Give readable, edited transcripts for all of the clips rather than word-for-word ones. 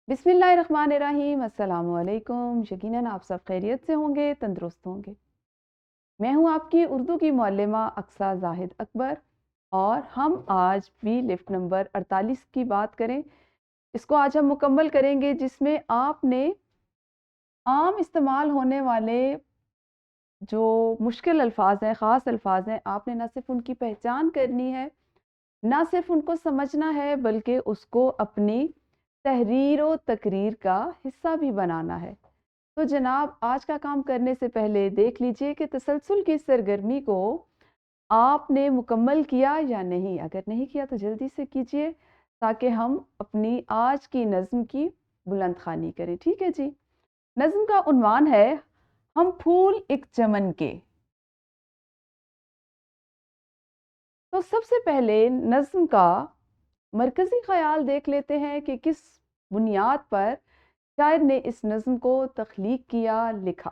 बिस्मिल्लाहिर्रहमानिर्रहीम। अस्सलाम वालेकुम। यकीनन आप सब खैरियत से होंगे, तंदुरुस्त होंगे। मैं हूं आपकी उर्दू की मुअल्लिमा अक्सा जाहिद अकबर और हम आज भी लिफ्ट नंबर 48 की बात करें। इसको आज हम मुकम्मल करेंगे, जिसमें आपने आम इस्तेमाल होने वाले जो मुश्किल अल्फाज हैं, ख़ास अल्फाज हैं, आपने ना सिर्फ उनकी पहचान करनी है, ना सिर्फ उनको समझना है, बल्कि उसको अपनी तहरीर व तकरीर का हिस्सा भी बनाना है। तो जनाब, आज का काम करने से पहले देख लीजिए कि तसलसल की सरगर्मी को आपने मुकम्मल किया या नहीं। अगर नहीं किया तो जल्दी से कीजिए, ताकि हम अपनी आज की नज़्म की बुलंद ख़्वानी करें। ठीक है जी। नज़्म का उन्वान है, हम फूल एक चमन के। तो सबसे पहले नज़्म का मरकज़ी ख़याल देख लेते हैं कि किस बुनियाद पर शायर ने इस नज़्म को तख्लीक किया, लिखा।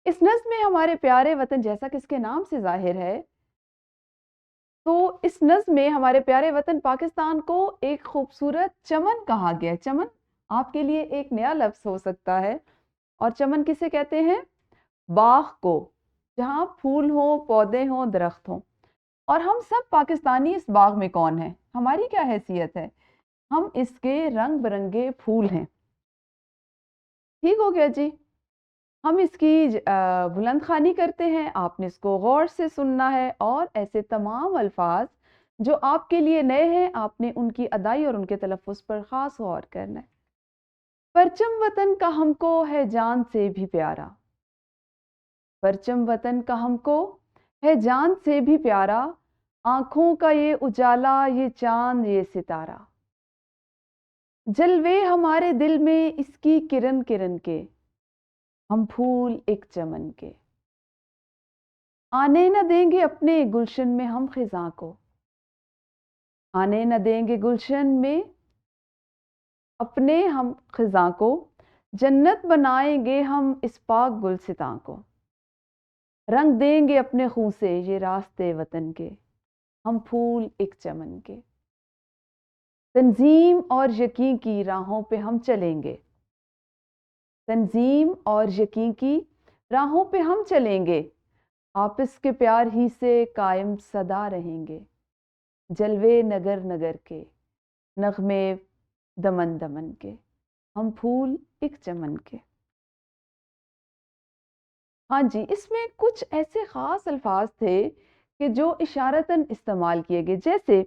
इस नज़्म में हमारे प्यारे वतन, जैसा कि इसके नाम से ज़ाहिर है, तो इस नज़्म में हमारे प्यारे वतन पाकिस्तान को एक खूबसूरत चमन कहा गया है। चमन आपके लिए एक नया लफ्ज़ हो सकता है। और चमन किसे कहते हैं? बाग को, जहाँ फूल हो, पौधे हों, दरख्त हों। और हम सब पाकिस्तानी इस बाग में कौन है? हमारी क्या हैसियत है? हम इसके रंग बिरंगे फूल हैं। ठीक हो गया जी। हम इसकी बुलंद ख़्वानी करते हैं। आपने इसको गौर से सुनना है और ऐसे तमाम अल्फाज जो आपके लिए नए हैं, आपने उनकी अदाई और उनके तलफ़्फ़ुज़ पर ख़ास गौर करना है। परचम वतन का हमको है जान से भी प्यारा, परचम वतन का हमको है जान से भी प्यारा, आँखों का ये उजाला, ये चाँद, ये सितारा, जलवे हमारे दिल में इसकी किरण किरण के, हम फूल एक चमन के। आने न देंगे अपने गुलशन में हम खिज़ां को, आने न देंगे गुलशन में अपने हम खिज़ां को, जन्नत बनाएंगे हम इस पाक गुलसितां को। रंग देंगे अपने खून से ये रास्ते वतन के, हम फूल एक चमन के। तंजीम और यकीन की राहों पे हम चलेंगे, तंजीम और यकीन की राहों पे हम चलेंगे, आपस के प्यार ही से कायम सदा रहेंगे। जलवे नगर नगर के, नगमे दमन दमन के, हम फूल एक चमन के। हाँ जी, इसमें कुछ ऐसे ख़ास अल्फाज थे कि जो इशारतन इस्तेमाल किए गए। जैसे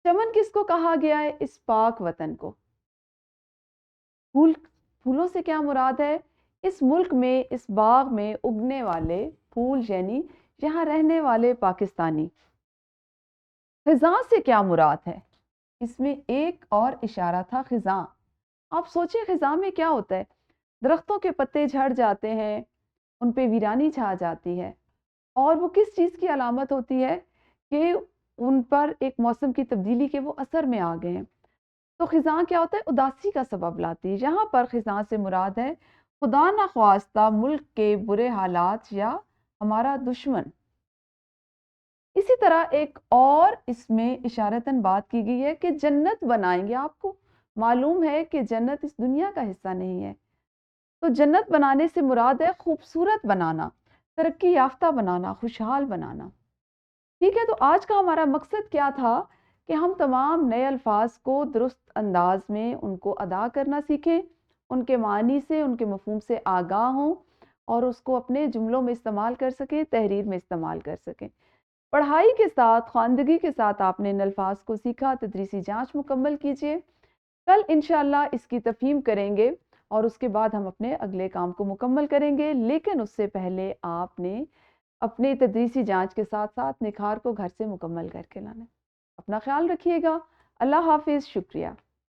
चमन किसको कहा गया है? इस पाक वतन को। फूल, फूलों से क्या मुराद है? इस मुल्क में, इस बाग में उगने वाले फूल, यानी यहाँ रहने वाले पाकिस्तानी। खिज़ां से क्या मुराद है? इसमें एक और इशारा था, खिज़ां। आप सोचिए खिज़ां में क्या होता है? दरख्तों के पत्ते झड़ जाते हैं, उन पे वीरानी छा जाती है, और वो किस चीज़ की अलामत होती है? कि उन पर एक मौसम की तब्दीली के वो असर में आ गए हैं। तो खिज़ां क्या होता है? उदासी का सबब लाती है। यहाँ पर खिज़ां से मुराद है खुदा न ख्वास्ता मुल्क के बुरे हालात या हमारा दुश्मन। इसी तरह एक और इसमें इशारतन बात की गई है कि जन्नत बनाएंगे। आपको मालूम है कि जन्नत इस दुनिया का हिस्सा नहीं है। तो जन्नत बनाने से मुराद है खूबसूरत बनाना, तरक्की याफ्ता बनाना, खुशहाल बनाना। ठीक है, तो आज का हमारा मकसद क्या था कि हम तमाम नए अल्फाज को दुरुस्त अंदाज में उनको अदा करना सीखें, उनके मानी से, उनके मफहूम से आगाह हों और उसको अपने जुमलों में इस्तेमाल कर सकें, तहरीर में इस्तेमाल कर सकें। पढ़ाई के साथ, ख़्वानदगी के साथ आपने इन अल्फाज को सीखा, तदरीसी जाँच मुकम्मल कीजिए। कल इंशाअल्लाह इसकी तफ़हीम करेंगे और उसके बाद हम अपने अगले काम को मुकम्मल करेंगे। लेकिन उससे पहले आपने अपनी तदरीसी जाँच के साथ-साथ निखार को घर से मुकम्मल करके लाना है। अपना ख़्याल रखिएगा। अल्लाह हाफ़िज़। शुक्रिया।